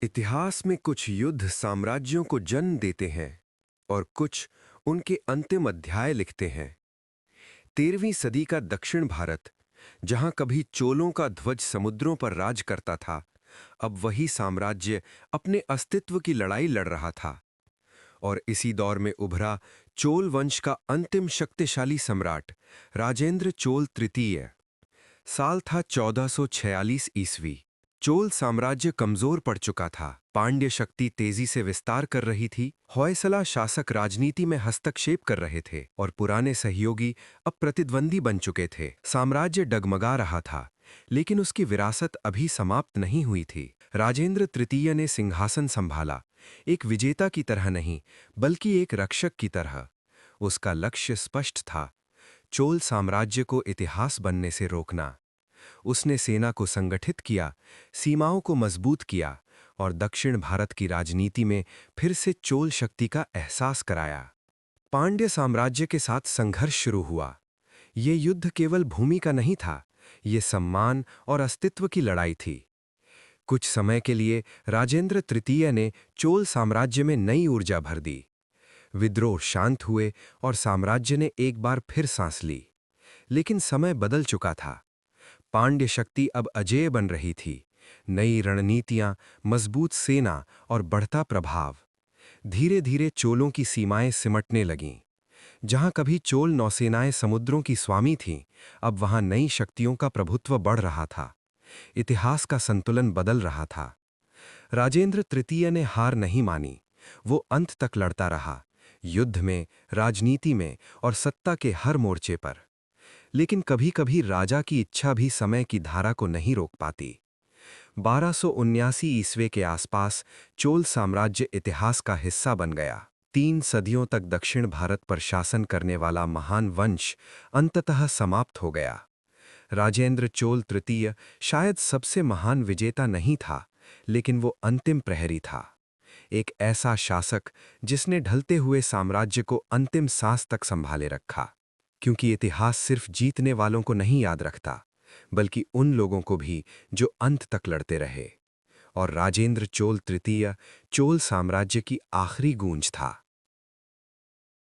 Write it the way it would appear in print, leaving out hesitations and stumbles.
इतिहास में कुछ युद्ध साम्राज्यों को जन्म देते हैं और कुछ उनके अंतिम अध्याय लिखते हैं। 13वीं सदी का दक्षिण भारत, जहां कभी चोलों का ध्वज समुद्रों पर राज करता था, अब वही साम्राज्य अपने अस्तित्व की लड़ाई लड़ रहा था। और इसी दौर में उभरा चोल वंश का अंतिम शक्तिशाली सम्राट राजेंद्र चोल तृतीय। साल था 1446 ईस्वी। चोल साम्राज्य कमजोर पड़ चुका था, पांड्य शक्ति तेजी से विस्तार कर रही थी, होयसला शासक राजनीति में हस्तक्षेप कर रहे थे और पुराने सहयोगी अब प्रतिद्वंदी बन चुके थे। साम्राज्य डगमगा रहा था, लेकिन उसकी विरासत अभी समाप्त नहीं हुई थी। राजेंद्र तृतीय ने सिंहासन संभाला, एक विजेता की तरह नहीं, बल्कि एक रक्षक की तरह। उसका लक्ष्य स्पष्ट था, चोल साम्राज्य को इतिहास बनने से रोकना। उसने सेना को संगठित किया, सीमाओं को मजबूत किया और दक्षिण भारत की राजनीति में फिर से चोल शक्ति का एहसास कराया। पांड्य साम्राज्य के साथ संघर्ष शुरू हुआ। ये युद्ध केवल भूमि का नहीं था, ये सम्मान और अस्तित्व की लड़ाई थी। कुछ समय के लिए राजेंद्र तृतीय ने चोल साम्राज्य में नई ऊर्जा भर दी। विद्रोह शांत हुए और साम्राज्य ने एक बार फिर सांस ली। लेकिन समय बदल चुका था। पांड्य शक्ति अब अजेय बन रही थी। नई रणनीतियां, मजबूत सेना और बढ़ता प्रभाव। धीरे धीरे चोलों की सीमाएं सिमटने लगीं। जहां कभी चोल नौसेनाएं समुद्रों की स्वामी थीं, अब वहां नई शक्तियों का प्रभुत्व बढ़ रहा था। इतिहास का संतुलन बदल रहा था। राजेंद्र तृतीय ने हार नहीं मानी। वो अंत तक लड़ता रहा, युद्ध में, राजनीति में और सत्ता के हर मोर्चे पर। लेकिन कभी-कभी राजा की इच्छा भी समय की धारा को नहीं रोक पाती। 1279 ईस्वी के आसपास चोल साम्राज्य इतिहास का हिस्सा बन गया। 3 सदियों तक दक्षिण भारत पर शासन करने वाला महान वंश अंततः समाप्त हो गया। राजेंद्र चोल तृतीय शायद सबसे महान विजेता नहीं था, लेकिन वो अंतिम प्रहरी था। एक ऐसा शासक जिसने ढलते हुए साम्राज्य को अंतिम सांस तक संभाले रखा। क्योंकि इतिहास सिर्फ जीतने वालों को नहीं याद रखता, बल्कि उन लोगों को भी जो अंत तक लड़ते रहे। और राजेंद्र चोल तृतीय चोल साम्राज्य की आखिरी गूंज था।